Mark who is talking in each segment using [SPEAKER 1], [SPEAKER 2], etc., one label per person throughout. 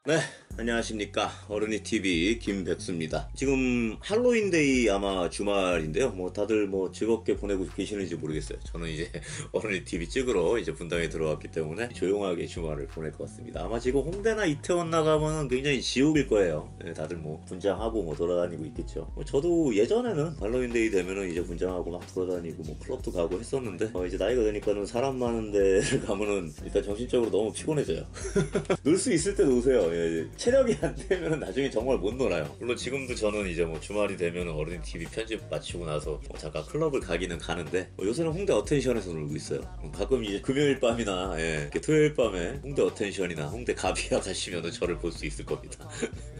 [SPEAKER 1] 네, 안녕하십니까. 어른이TV 김백수입니다. 지금 할로윈데이 아마 주말인데요. 다들 즐겁게 보내고 계시는지 모르겠어요. 저는 이제 어른이TV 찍으러 이제 분당에 들어왔기 때문에 조용하게 주말을 보낼 것 같습니다. 아마 지금 홍대나 이태원 나가면 굉장히 지옥일 거예요. 네, 다들 분장하고 돌아다니고 있겠죠. 저도 예전에는 할로윈데이 되면은 이제 분장하고 막 돌아다니고 클럽도 가고 했었는데, 이제 나이가 되니까는 사람 많은 데를 가면은 일단 정신적으로 너무 피곤해져요. 놀 수 있을 때 노세요. 예, 체력이 안 되면 나중에 정말 못 놀아요. 물론 지금도 저는 이제 주말이 되면 어른이TV 편집 마치고 나서 잠깐 클럽을 가기는 가는데, 요새는 홍대 어텐션에서 놀고 있어요. 가끔 이제 금요일 밤이나 이렇게 토요일 밤에 홍대 어텐션이나 홍대 가비아 가시면 저를 볼 수 있을 겁니다.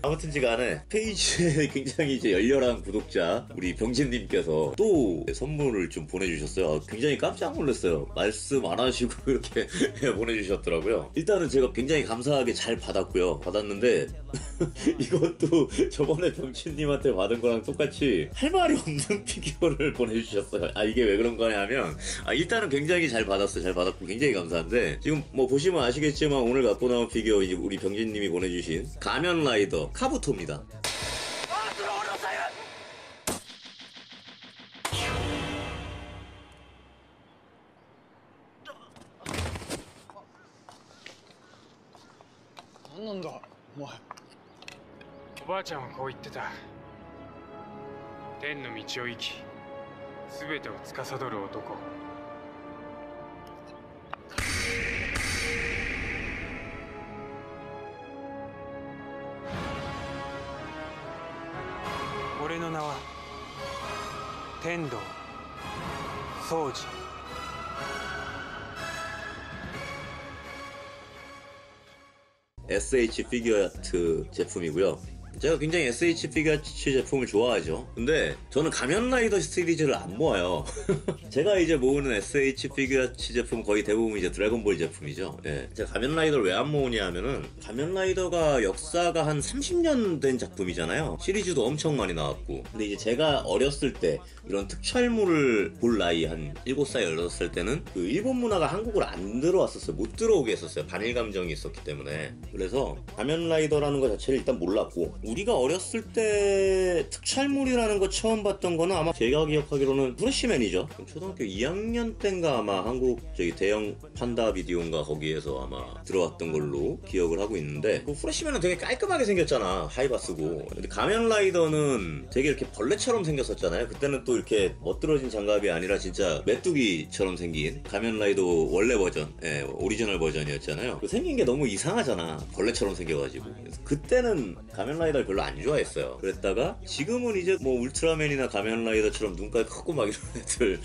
[SPEAKER 1] 아무튼지간에 페이지에 굉장히 이제 열렬한 구독자 우리 병진님께서 또 선물을 좀 보내주셨어요. 굉장히 깜짝 놀랐어요. 말씀 안 하시고 이렇게 보내주셨더라고요. 일단은 제가 굉장히 감사하게 잘 받았고요. 받았는데 이것도 저번에 병진님한테 받은 거랑 똑같이 할 말이 없는 피규어를 보내주셨어요. 이게 왜 그런 거냐면, 일단은 굉장히 잘 받았어요. 잘 받았고 굉장히 감사한데, 지금 보시면 아시겠지만 오늘 갖고 나온 피규어 이제 우리 병진님이 보내주신 가면라이더 카부토입니다.
[SPEAKER 2] 何なんだお前。
[SPEAKER 3] おばあちゃんはこう言ってた。天の道を生き全てを司る男。俺の名は天道宗次。
[SPEAKER 1] SH 피규어아트 제품이고요. 제가 굉장히 SH 피규어아트 제품을 좋아하죠. 근데 저는 가면라이더 시리즈를 안 모아요. 제가 이제 모으는 SH 피규어아트 제품 거의 대부분 이제 드래곤볼 제품이죠. 예. 제가 가면라이더를 왜 안 모으냐 하면은, 가면라이더가 역사가 한 30년 된 작품이잖아요. 시리즈도 엄청 많이 나왔고. 근데 이제 제가 어렸을 때 이런 특촬물을 볼 나이 한 7살, 8살 때는 그 일본 문화가 한국으로 안 들어왔었어요. 못 들어오게 했었어요. 반일 감정이 있었기 때문에. 그래서 가면라이더라는 것 자체를 일단 몰랐고, 우리가 어렸을 때 특촬물이라는 거 처음 봤던 거는 아마 제가 기억하기로는 프레시맨이죠. 초등학교 2학년 때인가 아마 한국 대형 판다 비디오인가 거기에서 아마 들어왔던 걸로 기억을 하고 있는데, 그 프레시맨은 되게 깔끔하게 생겼잖아. 하이바 쓰고. 근데 가면라이더는 되게 이렇게 벌레처럼 생겼었잖아요. 그때는 또 이렇게 멋들어진 장갑이 아니라 진짜 메뚜기처럼 생긴 가면라이더 원래 버전, 오리지널 버전이었잖아요. 생긴 게 너무 이상하잖아. 벌레처럼 생겨가지고. 그래서 그때는 가면라이더를 별로 안 좋아했어요. 그랬다가 지금은 이제 울트라맨이나 가면라이더처럼 눈깔 크고 막 이런 애들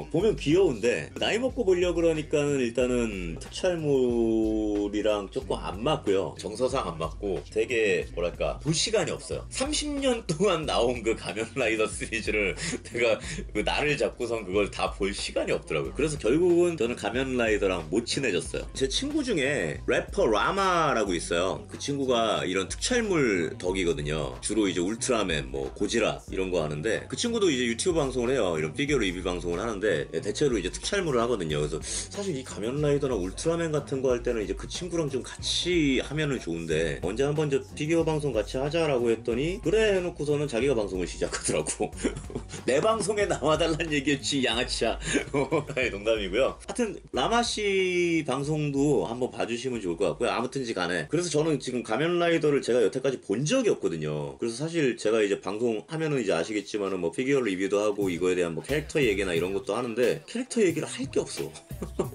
[SPEAKER 1] 보면 귀여운데, 나이 먹고 보려고 그러니까는 일단은 특촬물이랑 조금 안 맞고요. 정서상 안 맞고 되게 뭐랄까 볼 시간이 없어요. 30년 동안 나온 그 가면라이더 시리즈를 내가 그 날을 잡고선 그걸 다 볼 시간이 없더라고요. 그래서 결국은 저는 가면라이더랑 못 친해졌어요. 제 친구 중에 래퍼 라마라고 있어요. 그 친구가 이런 특촬물 덕이거든요. 주로 이제 울트라맨, 고지라 이런 거 하는데, 그 친구도 이제 유튜브 방송을 해요. 이런 피규어 리뷰 방송을 하는데 대체로 이제 특촬물을 하거든요. 그래서 사실 이 가면라이더나 울트라맨 같은 거 할 때는 이제 그 친구랑 좀 같이 하면은 좋은데, 언제 한번 저 피규어 방송 같이 하자라고 했더니 그래 해놓고서는 자기가 방송을 시작하더라고. 내 방송에 나와달란 얘기였지 양아치야. 농담이고요. 하여튼 라마씨 방송도 한번 봐주시면 좋을 것 같고요. 아무튼지 간에, 그래서 저는 지금 가면라이더를 제가 여태까지 본 적이 없거든요. 그래서 사실 제가 이제 방송하면은 이제 아시겠지만은 피규어 리뷰도 하고 이거에 대한 캐릭터 얘기나 이런 것도 하는데, 캐릭터 얘기를 할 게 없어.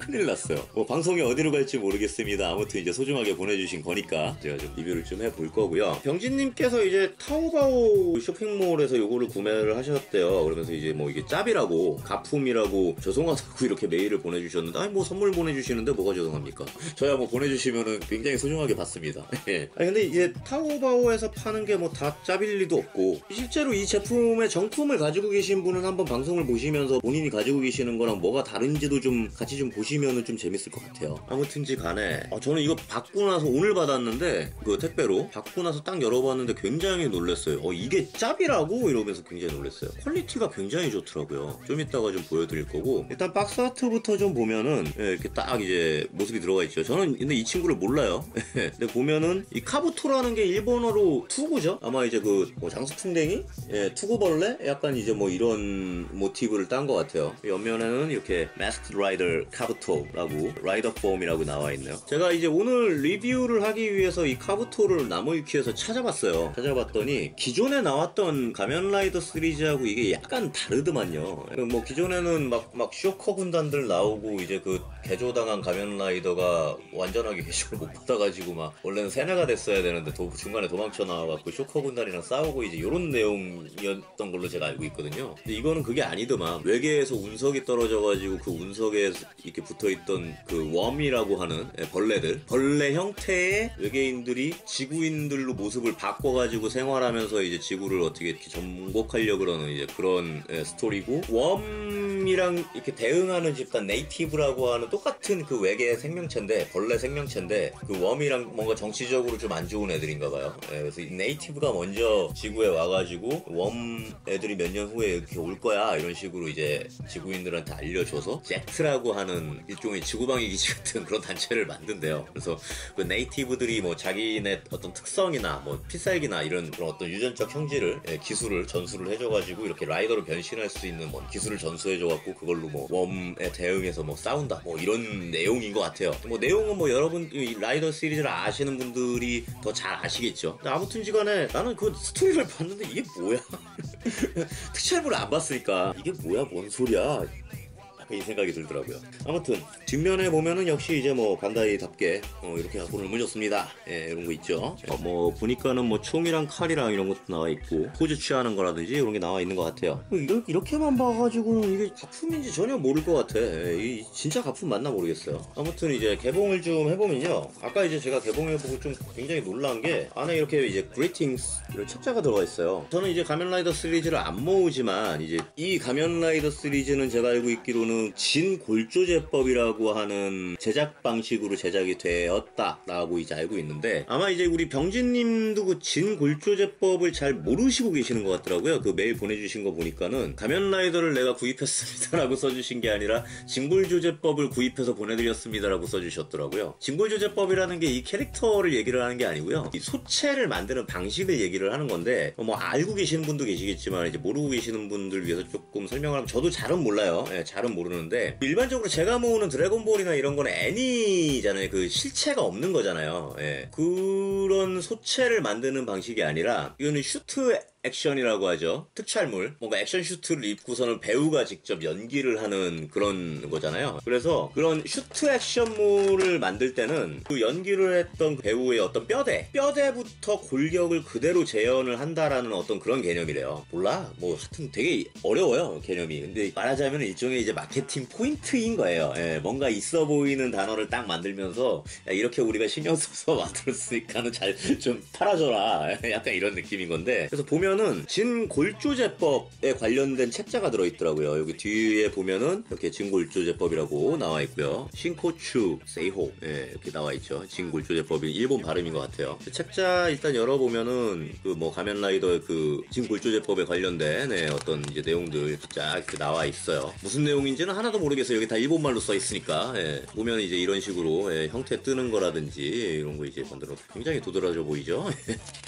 [SPEAKER 1] 큰일 났어요. 방송이 어디로 갈지 모르겠습니다. 아무튼 이제 소중하게 보내주신 거니까 제가 좀 리뷰를 좀 해볼 거고요. 병진님께서 이제 타오바오 쇼핑몰에서 요거를 구매를 하셨대요. 그러면서 이제 이게 짭이라고, 가품이라고, 죄송하다고 이렇게 메일을 보내주셨는데, 선물 보내주시는데 뭐가 죄송합니까? 저야 보내주시면은 굉장히 소중하게 받습니다. 근데 이제 타오바오에서 파는 게 다 짭일 리도 없고, 실제로 이 제품의 정품을 가지고 계신 분은 한번 방송을 보시면서 본인이 가지고 계시는 거랑 뭐가 다른지도 좀 같이 좀 보시면 보시면은 좀 재밌을 것 같아요. 아무튼지 간에 저는 이거 받고 나서 오늘 받았는데 그 택배로 받고 나서 딱 열어봤는데 굉장히 놀랐어요. 이게 짭이라고? 이러면서 굉장히 놀랐어요. 퀄리티가 굉장히 좋더라고요. 좀 이따가 좀 보여드릴 거고, 일단 박스 아트부터 좀 보면은 이렇게 딱 이제 모습이 들어가 있죠. 저는 근데 이 친구를 몰라요. 근데 보면은 이 카부토라는 게 일본어로 투구죠. 아마 이제 그 뭐 장수풍뎅이, 투구벌레, 약간 이제 뭐 이런 모티브를 딴 것 같아요. 옆면에는 이렇게 마스크드 라이더 카부토라고, 라이더 폼이라고 나와 있네요. 제가 이제 오늘 리뷰를 하기 위해서 이 카부토를 나무위키에서 찾아봤어요. 찾아봤더니 기존에 나왔던 가면라이더 시리즈하고 이게 약간 다르더만요. 뭐 기존에는 막 쇼커 군단들 나오고, 이제 그 개조당한 가면라이더가 완전하게 개조를 못 받아가지고 막 원래는 세뇌가 됐어야 되는데 중간에 도망쳐 나와갖고 쇼커 군단이랑 싸우고 이제 요런 내용이었던 걸로 제가 알고 있거든요. 근데 이거는 그게 아니더만, 외계에서 운석이 떨어져가지고 그 운석에 이렇게 붙어있던 그 웜이라고 하는 벌레 형태의 외계인들이 지구인들로 모습을 바꿔가지고 생활하면서 이제 지구를 어떻게 이렇게 정복하려고 그러는 이제 그런 스토리고, 웜이랑 이렇게 대응하는 집단 네이티브라고 하는 똑같은 그 외계 생명체인데, 벌레 생명체인데, 그 웜이랑 뭔가 정치적으로 좀 안 좋은 애들인가 봐요. 그래서 이 네이티브가 먼저 지구에 와가지고 웜 애들이 몇 년 후에 이렇게 올 거야 이런 식으로 이제 지구인들한테 알려줘서 제트라고 하는 일종의 지구방위 기지 같은 그런 단체를 만든대요. 그래서 그 네이티브들이 뭐 자기네 어떤 특성이나 뭐 필살기나 이런 그런 어떤 유전적 형질을, 기술을 전수를 해줘가지고 이렇게 라이더로 변신할 수 있는 뭐 기술을 전수해줘갖고 그걸로 뭐 웜에 대응해서 뭐 싸운다 뭐 이런 내용인 것 같아요. 뭐 내용은 뭐 여러분 이 라이더 시리즈를 아시는 분들이 더 잘 아시겠죠. 근데 아무튼지간에 나는 그 스토리를 봤는데 이게 뭐야? 특촬물을 안 봤으니까 이게 뭐야, 뭔 소리야? 이 생각이 들더라고요. 아무튼 뒷면에 보면은 역시 이제 뭐 반다이답게 이렇게 돈을 물렸습니다. 이런 거 있죠. 뭐 보니까는 뭐 총이랑 칼이랑 이런 것도 나와 있고, 포즈 취하는 거라든지 이런 게 나와 있는 것 같아요. 이렇게만 봐가지고는 이게 가품인지 전혀 모를 것 같아. 이 진짜 가품 맞나 모르겠어요. 아무튼 이제 개봉을 좀 해보면요, 아까 이제 제가 개봉해보고 좀 굉장히 놀란 게 안에 이렇게 이제 Greetings 이런 책자가 들어가 있어요. 저는 이제 가면라이더 시리즈를 안 모으지만 이제 이 가면라이더 시리즈는 제가 알고 있기로는 진골조제법이라고 하는 제작 방식으로 제작이 되었다라고 이제 알고 있는데, 아마 이제 우리 병진님도 그 진골조제법을 잘 모르시고 계시는 것 같더라고요. 그 메일 보내주신 거 보니까는 가면라이더를 내가 구입했습니다라고 써주신 게 아니라 진골조제법을 구입해서 보내드렸습니다라고 써주셨더라고요. 진골조제법이라는 게 이 캐릭터를 얘기를 하는 게 아니고요, 이 소체를 만드는 방식을 얘기를 하는 건데, 뭐 알고 계시는 분도 계시겠지만 이제 모르고 계시는 분들 위해서 조금 설명을 하면, 저도 잘은 몰라요. 잘은 모르는데, 일반적으로 제가 모으는 드래곤볼이나 이런 거는 애니잖아요. 그 실체가 없는 거잖아요. 그런 소체를 만드는 방식이 아니라 이거는 슈트 액션이라고 하죠. 특촬물, 뭔가 액션 슈트를 입고서는 배우가 직접 연기를 하는 그런 거잖아요. 그래서 그런 슈트 액션물을 만들 때는 그 연기를 했던 배우의 어떤 뼈대부터 골격을 그대로 재현을 한다라는 어떤 그런 개념이래요. 몰라? 뭐 하여튼 되게 어려워요, 개념이. 근데 말하자면 일종의 이제 마케팅 포인트인 거예요. 뭔가 있어 보이는 단어를 딱 만들면서, 야, 이렇게 우리가 신경 써서 만들었으니까는 잘 좀 팔아줘라, 약간 이런 느낌인 건데, 그래서 보면은 진골조제법에 관련된 책자가 들어있더라고요. 여기 뒤에 보면은 이렇게 진골조제법이라고 나와 있고요. 신코추 세이호, 이렇게 나와 있죠. 진골조제법이 일본 발음인 것 같아요. 책자 일단 열어보면은 그 뭐 가면라이더의 그 진골조제법에 관련된 어떤 이제 내용들 쫙 이렇게 나와 있어요. 무슨 내용인지는 하나도 모르겠어요. 여기 다 일본말로 써 있으니까. 보면 이제 이런 식으로 형태 뜨는 거라든지 이런 거 이제 만들어 굉장히 도드라져 보이죠.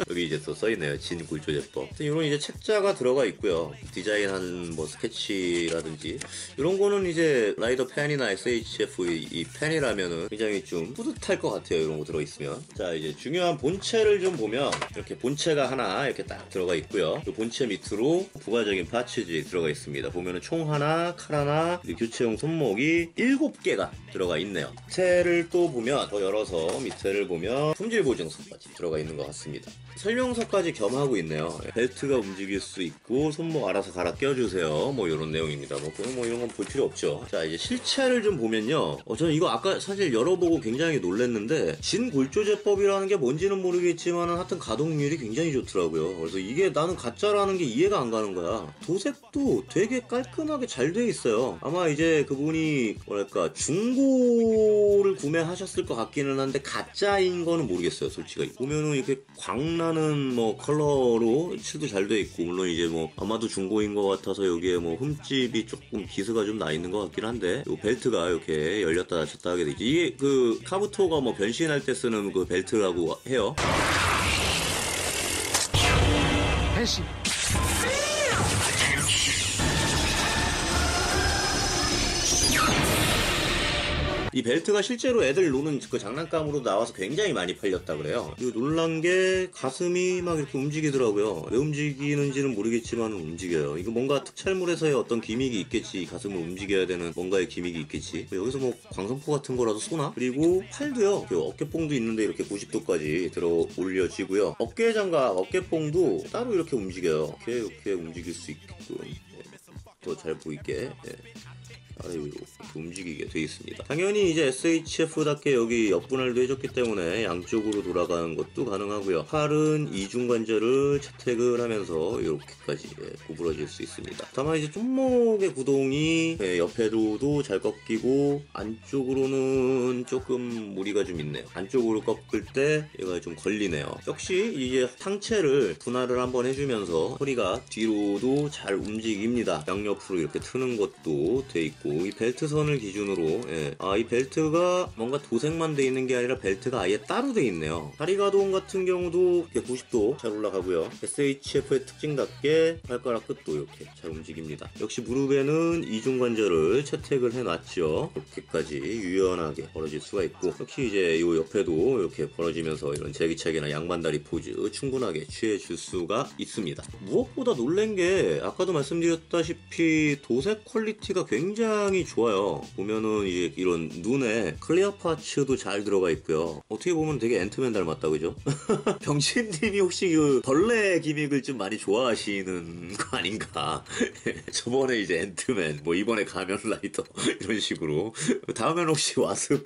[SPEAKER 1] 여기 이제 또 써 있네요. 진골조제법. 이런 이제 책자가 들어가 있고요. 디자인한 뭐 스케치라든지 이런 거는 이제 라이더 팬이나 SHF 이 팬이라면은 굉장히 좀 뿌듯할 것 같아요. 이런 거 들어 있으면. 자, 이제 중요한 본체를 좀 보면 이렇게 본체가 하나 이렇게 딱 들어가 있고요. 그 본체 밑으로 부가적인 파츠들이 들어가 있습니다. 보면은 총 하나, 칼 하나, 교체용 손목이 7개가 들어가 있네요. 밑에를 또 보면, 더 열어서 밑에를 보면 품질 보증서까지 들어가 있는 것 같습니다. 설명서까지 겸하고 있네요. 벨트가 움직일 수 있고 손목 알아서 갈아 껴주세요. 뭐 이런 내용입니다. 뭐 이런 건 볼 필요 없죠. 자, 이제 실체를 좀 보면요. 저는 이거 아까 사실 열어보고 굉장히 놀랐는데 진골조제법이라는 게 뭔지는 모르겠지만 하여튼 가동률이 굉장히 좋더라고요. 그래서 이게 나는 가짜라는 게 이해가 안 가는 거야. 도색도 되게 깔끔하게 잘 돼 있어요. 아마 이제 그분이 뭐랄까 중고를 구매하셨을 것 같기는 한데 가짜인 거는 모르겠어요, 솔직히. 보면은 이렇게 광나는 뭐 컬러로 칠도 잘 돼 있고, 물론 이제 뭐 아마도 중고인 것 같아서 여기에 뭐 흠집이 조금 기스가 좀 나 있는 것 같긴 한데, 요 벨트가 이렇게 열렸다 닫혔다 하게 되지. 이게 그 카부토가 뭐 변신할 때 쓰는 그 벨트라고 해요.
[SPEAKER 3] 変身
[SPEAKER 1] 이 벨트가 실제로 애들 노는 그 장난감으로 나와서 굉장히 많이 팔렸다 그래요. 그리고 놀란 게 가슴이 막 이렇게 움직이더라고요. 왜 움직이는지는 모르겠지만 움직여요. 이거 뭔가 특촬물에서의 어떤 기믹이 있겠지. 가슴을 움직여야 되는 뭔가의 기믹이 있겠지. 여기서 뭐 광선포 같은 거라도 쏘나? 그리고 팔도요. 어깨뽕도 있는데 이렇게 90도까지 들어 올려지고요. 어깨 장갑, 어깨뽕도 따로 이렇게 움직여요. 이렇게 움직일 수 있게끔. 더 잘 보이게. 이렇게 움직이게 돼 있습니다. 당연히 이제 SHF답게 여기 옆분할도 해줬기 때문에 양쪽으로 돌아가는 것도 가능하고요. 팔은 이중관절을 채택을 하면서 이렇게까지 구부러질 수 있습니다. 다만 이제 손목의 구동이 옆에도 잘 꺾이고 안쪽으로는 조금 무리가 좀 있네요. 안쪽으로 꺾을 때 얘가 좀 걸리네요. 역시 이제 상체를 분할을 한번 해주면서 허리가 뒤로도 잘 움직입니다. 양옆으로 이렇게 트는 것도 돼 있고, 이 벨트 선을 기준으로 이 벨트가 뭔가 도색만 돼 있는 게 아니라 벨트가 아예 따로 돼 있네요. 다리 가동 같은 경우도 이렇게 90도 잘 올라가고요. SHF의 특징답게 발가락 끝도 이렇게 잘 움직입니다. 역시 무릎에는 이중관절을 채택을 해놨죠. 이렇게까지 유연하게 벌어질 수가 있고, 역시 이제 이 옆에도 이렇게 벌어지면서 이런 제기차기나 양반다리 포즈 충분하게 취해줄 수가 있습니다. 무엇보다 놀란 게 아까도 말씀드렸다시피 도색 퀄리티가 굉장히 좋아요. 보면은 이제 이런 눈에 클리어 파츠도 잘 들어가 있고요. 어떻게 보면 되게 앤트맨 닮았다, 그죠? 병신님이 혹시 그 벌레 기믹을 좀 많이 좋아하시는 거 아닌가? 저번에 이제 앤트맨, 뭐 이번에 가면라이더 이런 식으로. 다음엔 혹시 와습?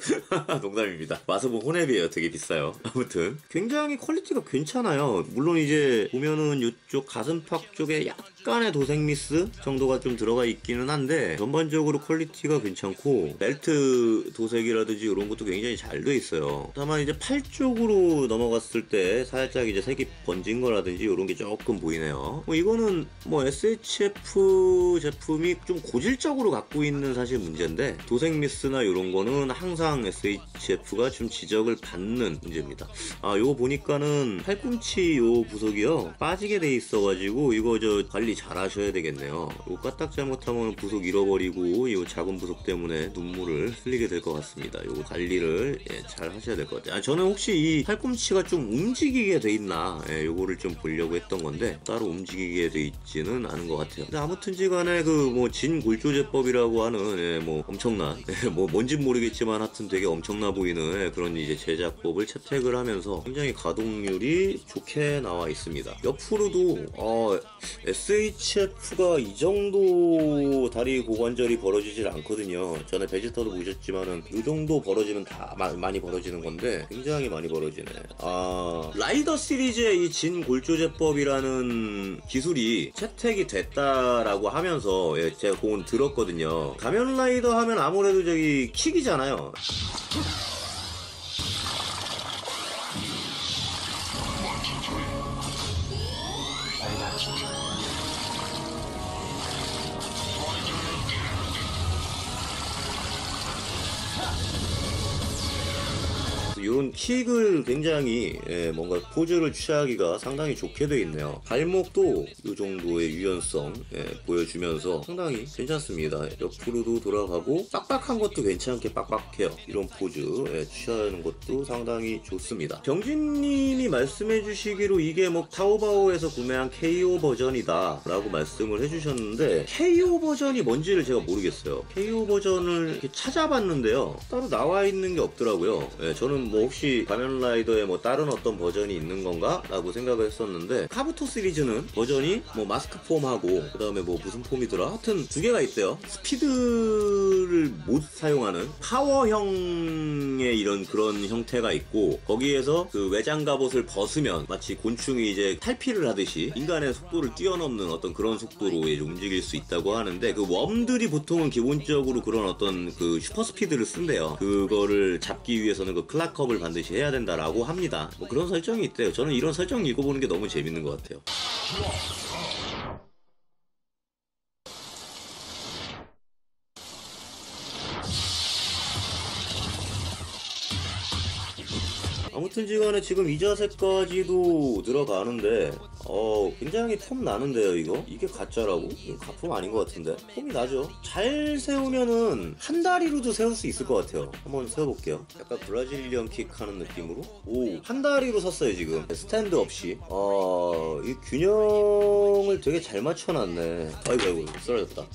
[SPEAKER 1] 농담입니다. 와습은 혼앱이에요. 되게 비싸요. 아무튼 굉장히 퀄리티가 괜찮아요. 물론 이제 보면은 이쪽 가슴팍 쪽에 약간의 도색 미스 정도가 좀 들어가 있기는 한데 전반적으로 퀄리티가 괜찮고 벨트 도색이라든지 이런 것도 굉장히 잘 돼 있어요. 다만 이제 팔 쪽으로 넘어갔을 때 살짝 이제 색이 번진 거라든지 이런 게 조금 보이네요. 뭐 이거는 뭐 SHF 제품이 좀 고질적으로 갖고 있는 사실 문제인데, 도색 미스나 이런 거는 항상 SHF가 좀 지적을 받는 문제입니다. 요거 보니까는 팔꿈치 요 부속이요 빠지게 돼 있어가지고 이거 저 관리 잘 하셔야 되겠네요. 이거 까딱 잘못하면 부속 잃어버리고 이 작은 부속 때문에 눈물을 흘리게 될 것 같습니다. 이거 관리를 잘 하셔야 될 것 같아요. 저는 혹시 이 팔꿈치가 좀 움직이게 돼 있나 요거를 좀 보려고 했던 건데 따로 움직이게 돼 있지는 않은 것 같아요. 근데 아무튼지간에 그 뭐 진골조제법이라고 하는 뭐 엄청난 뭐 뭔진 모르겠지만 하여튼 되게 엄청나 보이는 그런 이제 제작법을 채택을 하면서 굉장히 가동률이 좋게 나와 있습니다. 옆으로도 SHF가 이 정도 다리 고관절이 벌어지질 않거든요. 전에 베지터도 보셨지만은 이 정도 벌어지면 다 많이 벌어지는 건데 굉장히 많이 벌어지네. 라이더 시리즈의 이 진골조제법이라는 기술이 채택이 됐다라고 하면서 제가 그건 들었거든요. 가면라이더 하면 아무래도 저기 킥이잖아요. 이런 킥을 굉장히 뭔가 포즈를 취하기가 상당히 좋게 되어 있네요. 발목도 이 정도의 유연성 보여주면서 상당히 괜찮습니다. 옆으로도 돌아가고 빡빡한 것도 괜찮게 빡빡해요. 이런 포즈 취하는 것도 상당히 좋습니다. 병진님이 말씀해 주시기로 이게 뭐 타오바오에서 구매한 KO 버전이다 라고 말씀을 해주셨는데 KO 버전이 뭔지를 제가 모르겠어요. KO 버전을 이렇게 찾아봤는데요, 따로 나와 있는 게 없더라고요. 저는 뭐 혹시 가면라이더의 뭐 다른 어떤 버전이 있는 건가? 라고 생각을 했었는데 카부토 시리즈는 버전이 뭐 마스크 폼하고 그 다음에 뭐 무슨 폼이더라? 하여튼 두 개가 있대요. 스피드를 못 사용하는 파워형의 이런 그런 형태가 있고 거기에서 그 외장 갑옷을 벗으면 마치 곤충이 이제 탈피를 하듯이 인간의 속도를 뛰어넘는 어떤 그런 속도로 이제 움직일 수 있다고 하는데 그 웜들이 보통은 기본적으로 그런 어떤 그 슈퍼스피드를 쓴대요. 그거를 잡기 위해서는 그 클락업을 반드시 해야 된다라고 합니다. 뭐 그런 설정이 있대요. 저는 이런 설정 읽어보는 게 너무 재밌는 것 같아요. 아무튼지간에 지금 이 자세까지도 들어가는데 굉장히 폼 나는데요. 이게 가짜라고? 이거 가품 아닌 것 같은데 폼이 나죠. 잘 세우면은 한 다리로도 세울 수 있을 것 같아요. 한번 세워볼게요. 약간 브라질리언 킥 하는 느낌으로 한 다리로 섰어요. 지금 스탠드 없이. 이 균형을 되게 잘 맞춰놨네. 아이고 쓰러졌다.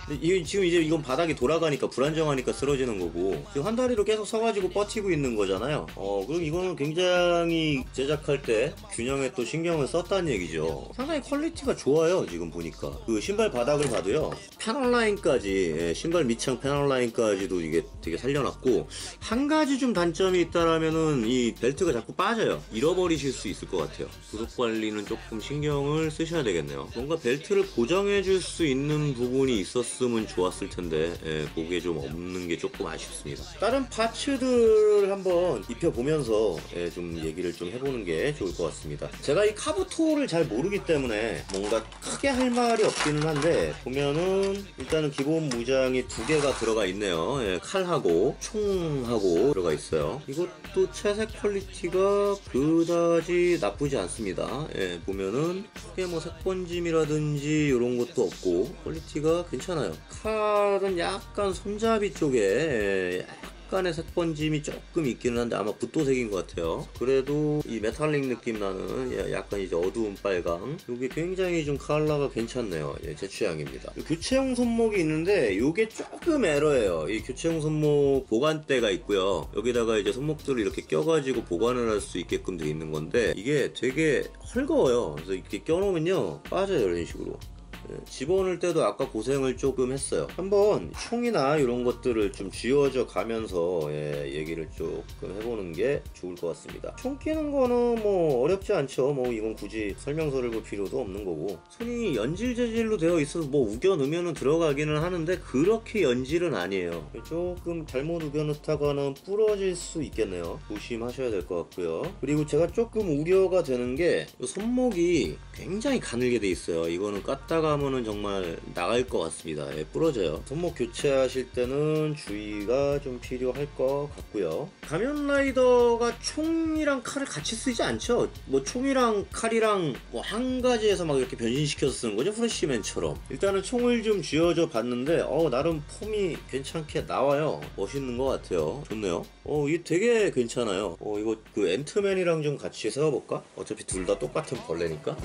[SPEAKER 1] 근데 지금 이제 이건 바닥이 돌아가니까 불안정하니까 쓰러지는 거고 지금 한 다리로 계속 서가지고 버티고 있는 거잖아요. 그럼 이거는 굉장히 제작할 때 균형에 또 신경을 썼다는 얘기죠. 상당히 퀄리티가 좋아요. 지금 보니까 그 신발 바닥을 봐도요. 패널 라인까지 신발 밑창 패널 라인까지도 이게 되게 살려놨고 한 가지 좀 단점이 있다라면은 이 벨트가 자꾸 빠져요. 잃어버리실 수 있을 것 같아요. 구속 관리는 조금 신경을 쓰셔야 되겠네요. 뭔가 벨트를 고정해 줄 수 있는 부분이 있었으면 좋았을 텐데 그게 좀 없는 게 조금 아쉽습니다. 다른 파츠들을 한번 입혀보면서 좀 얘기를 좀 해보는 게 좋을 것 같습니다. 제가 이 카부토를 잘 모르기 때문에 뭔가 크게 할 말이 없기는 한데 보면은 일단은 기본 무장이 두 개가 들어가 있네요. 칼하고 총하고 들어가 있어요. 이것도 채색 퀄리티가 그다지 나쁘지 않습니다. 보면은 크게 뭐 색번짐이라든지 이런 것도 없고 퀄리티가 괜찮아요. 칼은 약간 손잡이 쪽에 약간의 색번짐이 조금 있기는 한데 아마 붓도색인 것 같아요. 그래도 이 메탈릭 느낌 나는 약간 이제 어두운 빨강 이게 굉장히 좀 컬러가 괜찮네요. 제 취향입니다. 교체용 손목이 있는데 이게 조금 에러예요. 이 교체용 손목 보관대가 있고요. 여기다가 이제 손목들을 이렇게 껴가지고 보관을 할 수 있게끔 돼 있는 건데 이게 되게 헐거워요. 그래서 이렇게 껴놓으면요 빠져요. 이런 식으로. 집어넣을 때도 아까 고생을 조금 했어요. 한번 총이나 이런 것들을 좀 쥐어져 가면서 얘기를 조금 해보는 게 좋을 것 같습니다. 총 끼는 거는 뭐 어렵지 않죠. 뭐 이건 굳이 설명서를 볼 필요도 없는 거고 손이 연질 재질로 되어 있어서 뭐 우겨 넣으면 들어가기는 하는데 그렇게 연질은 아니에요. 조금 잘못 우겨 넣다가는 부러질 수 있겠네요. 조심하셔야 될 것 같고요. 그리고 제가 조금 우려가 되는 게 손목이 굉장히 가늘게 돼 있어요. 이거는 깠다가 하면은 정말 나갈 것 같습니다. 부러져요. 손목 교체하실 때는 주의가 좀 필요할 것 같고요. 가면라이더가 총이랑 칼을 같이 쓰지 않죠? 뭐 총이랑 칼이랑 뭐 한 가지에서 막 이렇게 변신시켜서 쓰는 거죠. 프레시맨처럼. 일단은 총을 좀 쥐어져 봤는데 나름 폼이 괜찮게 나와요. 멋있는 것 같아요. 좋네요. 이게 되게 괜찮아요. 이거 그 앤트맨이랑 좀 같이 세워볼까? 어차피 둘 다 똑같은 벌레니까.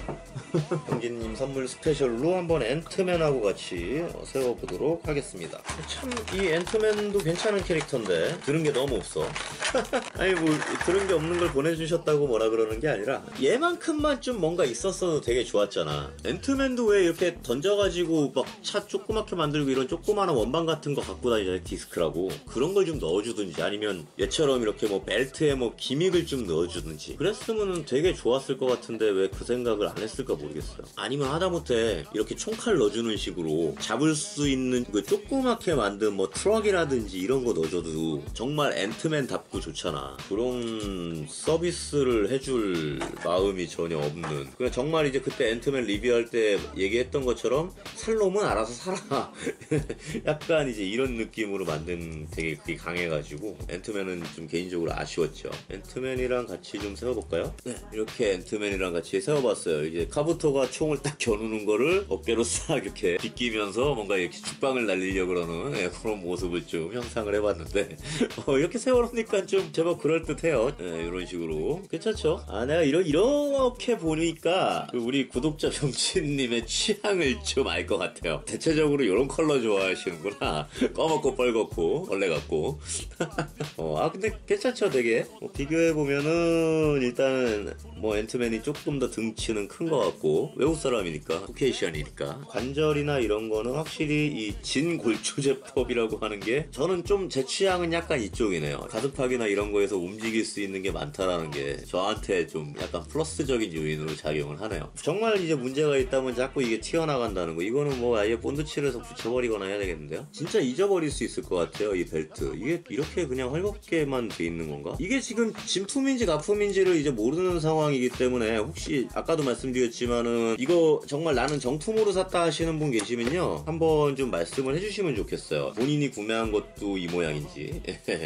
[SPEAKER 1] 형진님 선물 스페셜로 한번 앤트맨하고 같이 세워보도록 하겠습니다. 참 이 앤트맨도 괜찮은 캐릭터인데 들은 게 너무 없어. 아니 뭐 들은 게 없는 걸 보내주셨다고 뭐라 그러는 게 아니라 얘만큼만 좀 뭔가 있었어도 되게 좋았잖아. 앤트맨도 왜 이렇게 던져가지고 막 차 조그맣게 만들고 이런 조그마한 원반 같은 거 갖고 다니잖아. 디스크라고. 그런 걸 좀 넣어주든지 아니면 얘처럼 이렇게 뭐 벨트에 뭐 기믹을 좀 넣어주든지 그랬으면 되게 좋았을 것 같은데 왜 그 생각을 안 했을까 모르겠어요. 아니면 하다못해 이렇게 총칼 넣어주는 식으로 잡을 수 있는 그 조그맣게 만든 뭐 트럭이라든지 이런 거 넣어줘도 정말 앤트맨답고 좋잖아. 그런 서비스를 해줄 마음이 전혀 없는. 그냥 정말 이제 그때 앤트맨 리뷰할 때 얘기했던 것처럼 살 놈은 알아서 살아. 약간 이제 이런 느낌으로 만든 되게 그게 강해가지고 앤트맨은 좀 개인적으로 아쉬웠죠. 앤트맨이랑 같이 좀 세워볼까요? 네, 이렇게 앤트맨이랑 같이 세워봤어요. 이제 카부토가 총을 딱 겨누는 거를 어깨로 싹 이렇게 비끼면서 뭔가 이렇게 죽방을 날리려고 그러는 그런 모습을 좀 형상을 해봤는데 이렇게 세워놓으니까 좀 제법 그럴듯해요. 이런 식으로 괜찮죠? 내가 이렇게 보니까 우리 구독자 병치님의 취향을 좀 알 것 같아요. 대체적으로 이런 컬러 좋아하시는구나. 검었고 빨갛고 벌레 같고. 근데 괜찮죠, 되게. 비교해보면은 일단은 앤트맨이 조금 더 등치는 큰 것 같고, 외국 사람이니까, 코케이션이니까. 관절이나 이런 거는 확실히 이 진골조제법이라고 하는 게 저는 좀 제 취향은 약간 이쪽이네요. 가슴팍이나 이런 거에서 움직일 수 있는 게 많다라는 게 저한테 좀 약간 플러스적인 요인으로 작용을 하네요. 정말 이제 문제가 있다면 자꾸 이게 튀어나간다는 거, 이거는 아예 본드칠을 해서 붙여버리거나 해야 되겠는데요. 진짜 잊어버릴 수 있을 것 같아요. 이 벨트 이게 이렇게 그냥 헐겁게만 돼 있는 건가? 이게 지금 진품인지 가품인지를 이제 모르는 상황이기 때문에, 혹시 아까도 말씀드렸지만은 이거 정말 나는 정품으로 샀다 하시는 분 계시면요, 한번 좀 말씀을 해주시면 좋겠어요. 본인이 구매한 것도 이 모양인지.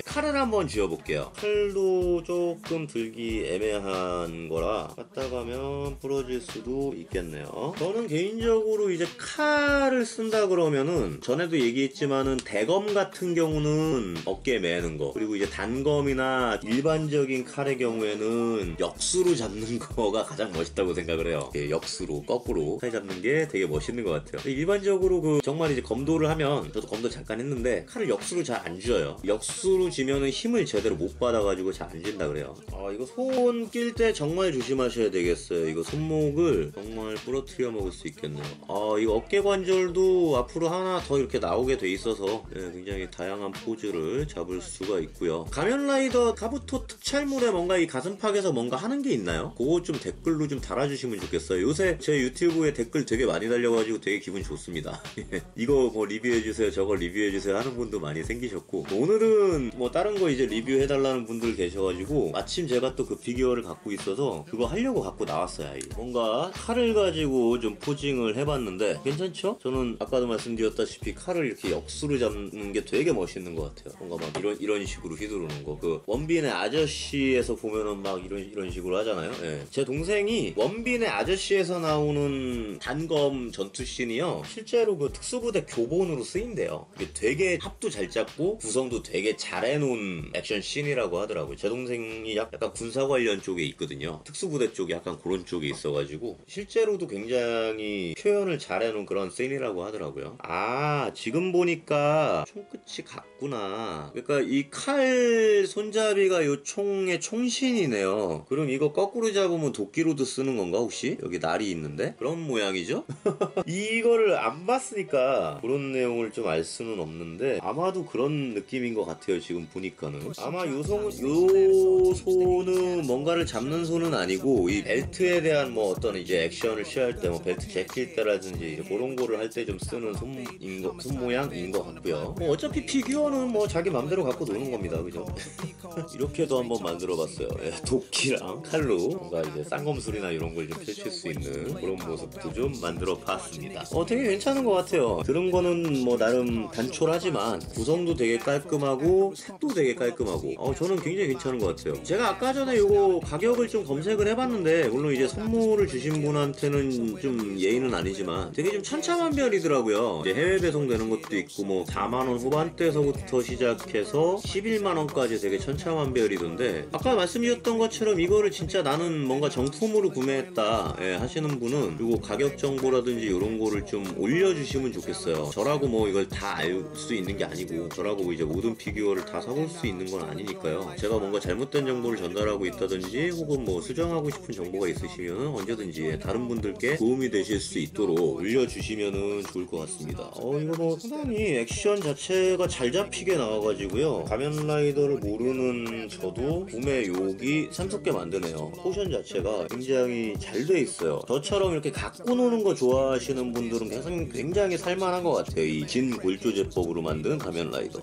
[SPEAKER 1] 칼을 한번 쥐어볼게요. 칼도 조금 들기 애매한 거라 갖다 가면 부러질 수도 있겠네요. 저는 개인적으로 이제 칼을 쓴다 그러면은, 전에도 얘기했지만은 대검 같은 경우는 어깨에 매는 거, 그리고 이제 단검이나 일반적인 칼의 경우에는 역수로 잡는 거가 가장 멋있다고 생각을 해요. 역수로 거꾸로 칼 잡는 게 되게 멋있는 것 같아요. 일반적으로 정말 이제 검도를 하면, 저도 검도 잠깐 했는데 칼을 역수로 잘 안 쥐어요. 역수로 쥐면은 힘을 제대로 못 받아가지고 잘 안 쥔다 그래요. 이거 손 낄 때 정말 조심하셔야 되겠어요. 이거 손목을 정말 부러뜨려 먹을 수 있겠네요. 이거 어깨 관절도 앞으로 하나 더 이렇게 나오게 돼 있어서 굉장히 다양한 포즈를 잡을 수가 있고요. 가면라이더 카부토 특촬물에 뭔가 이 가슴팍에서 뭔가 하는 게 있나요? 그거 좀 댓글로 좀 달아주시면 좋겠어요. 요새 제 유튜브에 댓글 되게 많이 달려가지고 되게 기분 좋습니다. 이거 리뷰해주세요, 저거 리뷰해주세요 하는 분도 많이 생기셨고, 오늘은 다른 거 이제 리뷰해달라는 분들 계셔가지고 마침 제가 또 그 피규어를 갖고 있어서 그거 하려고 갖고 나왔어요. 뭔가 칼을 가지고 좀 포징을 해봤는데 괜찮죠? 저는 아까도 말씀드렸다시피 칼을 이렇게 역수로 잡는 게 되게 멋있는 것 같아요. 뭔가 이런 식으로 휘두르는 거. 원빈의 아저씨에서 보면은 이런 식으로 하잖아요. 제 동생이 원빈의 아저씨에서 나오는 단검 전투씬이요, 실제로 그 특수부대 교본으로 쓰인대요. 이게 되게 합도 잘 잡고 구성도 되게 잘 해놓은 액션 씬이라고 하더라고요. 제 동생이 약간 군사 관련 쪽에 있거든요. 특수부대 쪽에 약간 그런 쪽에 있어가지고 실제로도 굉장히 표현을 잘 해놓은 그런 씬이라고 하더라고요. 지금 보니까 총끝이 같구나. 그러니까 이 칼 손잡이가 이 총의 총신이네요. 그럼 이거 거꾸로 잡으면 도끼로도 쓰는 건가 혹시? 여기 날이 있는데? 그런 모양이죠? 이거를 안 봤으니까 그런 내용을 좀 알 수는 없는데, 아마도 그런 느낌인 것 같아요. 지금 보니까는 아마 요 손은 뭔가를 잡는 손은 아니고, 이 벨트에 대한 어떤 이제 액션을 취할 때, 벨트 제낄 때라든지 그런 거를 할 때 좀 쓰는 손 모양인 것 같고요. 어차피 피규어는 자기 맘대로 갖고 노는 겁니다, 그죠? 이렇게도 한번 만들어봤어요. 도끼랑 칼로 뭔가 이제 쌍검술이나 이런 걸 좀 펼칠 수 있는 그런 모습도 좀 만들어봤습니다. 되게 괜찮은 것 같아요. 들은 거는 나름 단촐하지만 구성도 되게 깔끔하고 색도 되게 깔끔하고, 저는 굉장히 괜찮은 것 같아요. 제가 아까 전에 이거 가격을 좀 검색을 해봤는데, 물론 이제 선물을 주신 분한테는 좀 예의는 아니지만 되게 좀 천차만별이더라고요. 이제 해외 배송되는 것도 있고 4만원 후반대에서부터 시작해서 11만원까지 되게 천차만별이던데, 아까 말씀드렸던 것처럼 이거를 진짜 나는 뭔가 정품으로 구매했다 하시는 분은 이거 가격 정보라든지 이런 거를 좀 올려주시면 좋겠어요. 저라고 이걸 다 알 수 있는 게 아니고, 저라고 이제 모든 피규어를 다 사볼 수 있는 건 아니니까요. 제가 뭔가 잘못된 정보를 전달하고 있다든지 혹은 수정하고 싶은 정보가 있으시면 언제든지 다른 분들께 도움이 되실 수 있도록 올려주시면 좋을 것 같습니다. 이거 상당히 액션 자체가 잘 잡히게 나와가지고요, 가면라이더를 모르는 저도 구매 욕이 샘솟게 만드네요. 포션 자체가 굉장히 잘 돼 있어요. 저처럼 이렇게 갖고 노는 거 좋아하시는 분들은 굉장히 살만한 것 같아요. 이 진골조제법으로 만든 가면라이더.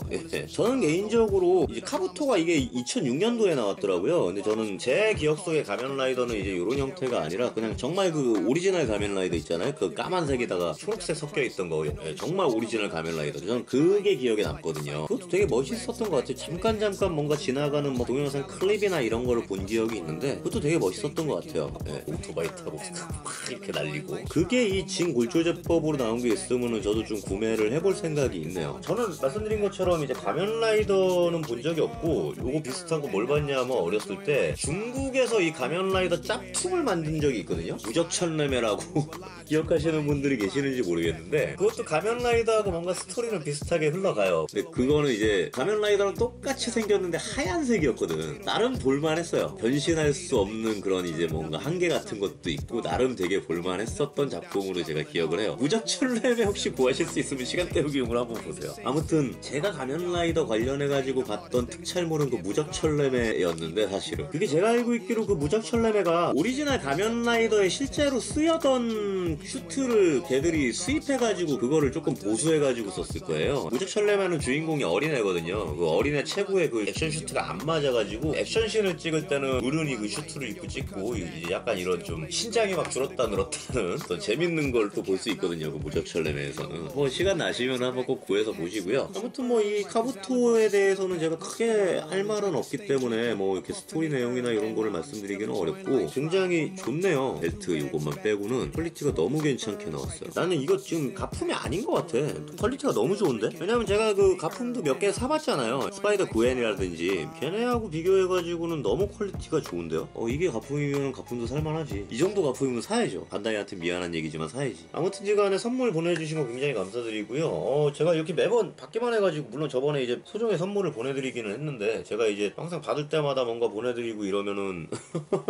[SPEAKER 1] 저는 개인적으로 이제 카부토가 이게 2006년도에 나왔더라고요. 근데 저는 제 기억 속의 가면라이더는 이제 이런 형태가 아니라 그냥 정말 그 오리지널 가면라이더 있잖아요. 그 까만색에다가 초록색 섞여 있던 거. 정말 오리지널 가면라이더. 저는 그게 기억에 남거든요. 그것도 되게 멋있었던 것 같아요. 잠깐 뭔가 지나가는 동영상 클립이나 이런 거를 본 기억이 있는데, 그것도 되게 멋있었던 것 같아요. 오토바이 타고 막 이렇게 날리고. 그게 이 진골조제법으로 나온 게 있으면은 저도 좀 구매를 해볼 생각이 있네요. 저는 말씀드린 것처럼 이제 가면라이더는 본 적이 없고, 요거 비슷한 거 뭘 봤냐면 어렸을 때 중국에서 이 가면라이더 짭퉁을 만든 적이 있거든요. 무적천레매라고 기억하시는 분들이 계시는지 모르겠는데, 그것도 가면라이더하고 뭔가 스토리는 비슷하게 흘러가요. 근데 그거는 이제 가면라이더랑 똑같이 생겼는데 하얀색이었거든. 나름 볼만했어요. 변신할 수 없는 그런 이제 뭔가 한계 같은 것도 있고, 나름 되게 볼만했었던 작품으로 제가 기억을 해요. 무적천레매 혹시 구하실 수 있으면 시간 때우기용으로 한번 보세요. 아무튼 제가 가면라이더 관련해가지고 봤던 특촬물은 그 무적천레매였는데, 사실은 그게 제가 알고 있기로 그 무적천레매가 오리지널 가면라이더에 실제로 쓰여던 슈트를 걔들이 수입해가지고 그거를 조금 보수해가지고 썼을 거예요. 무적천레매는 주인공이 어린애거든요. 그 어린애 체구에 그 액션 슈트가 안 맞아가지고 액션씬을 찍을 때는 어른이 그 슈트를 입고 찍고, 이제 약간 이런 좀 신장이 막 줄었다 늘었다는 더 재밌는 걸 또 볼 수 있거든요. 그 무적천레매에서는. 뭐 시간 나시면 한번 꼭 구해서 보시고요. 아무튼 뭐 이 카부토에 대해서는 제가 크게 할 말은 없기 때문에 뭐 이렇게 스토리 내용이나 이런 거를 말씀드리기는 어렵고, 굉장히 좋네요. 벨트 이것만 빼고는 퀄리티가 너무 괜찮게 나왔어요. 나는 이거 지금 가품이 아닌 것 같아. 퀄리티가 너무 좋은데? 왜냐면 제가 그 가품도 몇 개 사봤잖아요. 스파이더 구엔이라든지 걔네하고 비교해가지고는 너무 퀄리티가 좋은데요? 이게 가품이면 가품도 살만하지. 이 정도 가품이면 사야죠. 반다이한테 미안한 얘기지만 사야지. 아무튼 간에 선물 보내주신 거 굉장히 감사드리고요. 제가 이렇게 매번 받기만 해가지고, 물론 저번에 이제 소정의 선물을 보내드리기는 했는데, 제가 이제 항상 받을 때마다 뭔가 보내드리고 이러면은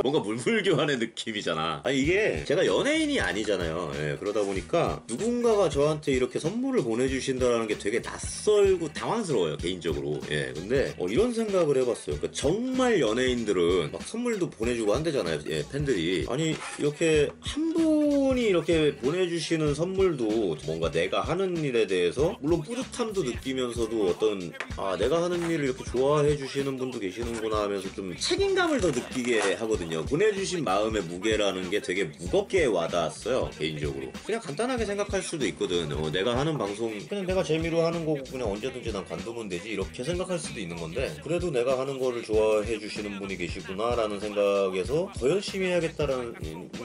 [SPEAKER 1] 뭔가 물물교환의 느낌이잖아. 아니 이게 제가 연예인이 아니잖아요. 예, 그러다 보니까 누군가가 저한테 이렇게 선물을 보내주신다는 게 되게 낯설고 당황스러워요, 개인적으로. 예, 근데 이런 생각을 해봤어요. 그러니까 정말 연예인들은 막 선물도 보내주고 한대잖아요. 예, 팬들이. 아니 이렇게 한 분이 이렇게 보내주시는 선물도 뭔가 내가 하는 일에 대해서 물론 뿌듯함도 느끼면서도 어떤 내가 하는 일을 이렇게 좋아해 주시는 분도 계시는구나 하면서 좀 책임감을 더 느끼게 하거든요. 보내주신 마음의 무게라는 게 되게 무겁게 와닿았어요, 개인적으로. 그냥 간단하게 생각할 수도 있거든. 내가 하는 방송 그냥 내가 재미로 하는 거고 그냥 언제든지 난 관두면 되지, 이렇게 생각할 수도 있는 건데, 그래도 내가 하는 거를 좋아해 주시는 분이 계시구나 라는 생각에서 더 열심히 해야겠다라는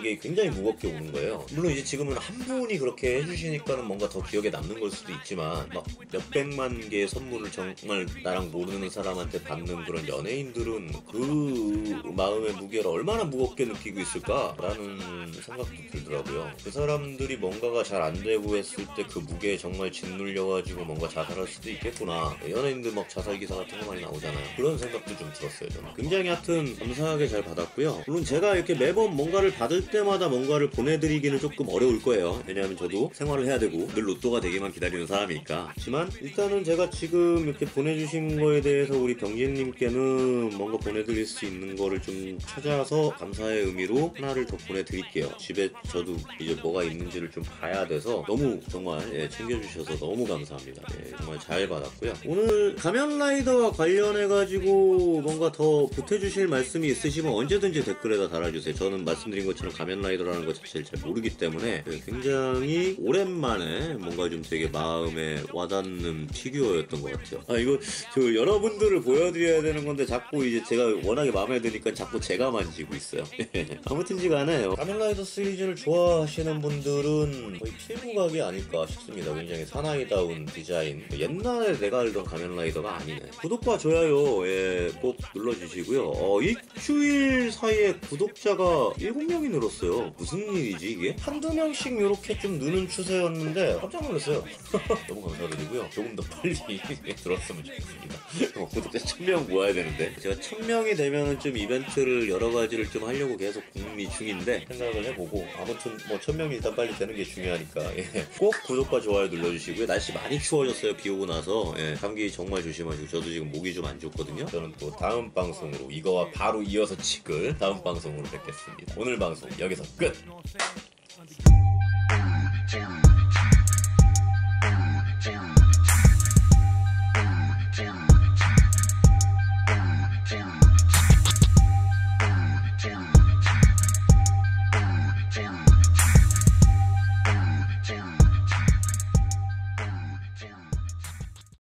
[SPEAKER 1] 게 굉장히 무겁게 오는 거예요. 물론 이제 지금은 한 분이 그렇게 해주시니까는 뭔가 더 기억에 남는 걸 수도 있지만, 막 몇백만 개의 선물을 정말 나랑 모르는 사람한테 받는 그런 연예인들은 그 마음의 무게를 얼마나 무겁게 느끼고 있을까라는 생각도 들더라고요. 그 사람들이 뭔가가 잘 안 되고 했을 때 그 무게에 정말 짓눌려가지고 뭔가 자살할 수도 있겠구나. 연예인들 막 자살 기사 같은 거 많이 나오잖아요. 그런 생각도 좀 들었어요, 저는. 굉장히 하여튼 감사하게 잘 받았고요. 물론 제가 이렇게 매번 뭔가를 받을 때마다 뭔가를 보내드리기는 조금 어려울 거예요. 왜냐하면 저도 생활을 해야 되고 늘 로또가 되기만 기다리는 사람이니까. 하지만 일단은 제가 지금 이렇게 보내주신 거에 대해서 우리 병진님께는 뭔가 보내드릴 수 있는 거를 좀 찾아서 감사의 의미로 하나를 더 보내드릴게요. 집에 저도 이제 뭐가 있는지를 좀 봐야 돼서 너무 정말 챙겨주셔서 너무 감사합니다. 정말 잘 받았고요. 오늘 가면라이더와 관련해가지고 뭔가 더 보태주실 말씀이 있으시면 언제든지 댓글에다 달아주세요. 저는 말씀드린 것처럼 가면라이더라는 것 자체를 잘 모르기 때문에 굉장히 오랜만에 뭔가 좀 되게 마음에 와닿는 피규어였던 것 같아요. 이거 저 여러분들을 보여드려야 되는 건데 자꾸 이제 제가 워낙에 마음에 드니까 자꾸 제가 만지고 있어요. 아무튼지 간에 가면라이더 시리즈를 좋아하시는 분들은 거의 필수각이 아닐까 싶습니다. 굉장히 사나이다운 디자인, 옛날에 내가 알던 가면라이더가 아니네. 구독과 좋아요 꼭 눌러주시고요. 일주일 사이에 구독자가 7명이 늘었어요. 무슨 일이지 이게? 한두 명씩 이렇게 좀 느는 추세였는데 깜짝 놀랐어요. 너무 감사드리고요. 조금 더 빨리 들었으면 좋겠습니다. 구독자 1000명 모아야 되는데, 제가 1000명이 되면은 좀 이벤트를 여러 가지를 좀 하려고 계속 궁리 중인데 생각을 해보고, 아무튼 뭐 1000명이 일단 빨리 되는 게 중요하니까 꼭 구독과 좋아요 눌러주시고요. 날씨 많이 추워졌어요. 비 오고 나서. 감기 정말 조심하시고, 저도 지금 목이 좀 안 좋거든요. 저는 또 다음 방송으로 이거와 바로 이어서 찍을 다음 방송으로 뵙겠습니다. 오늘 방송 여기서 끝!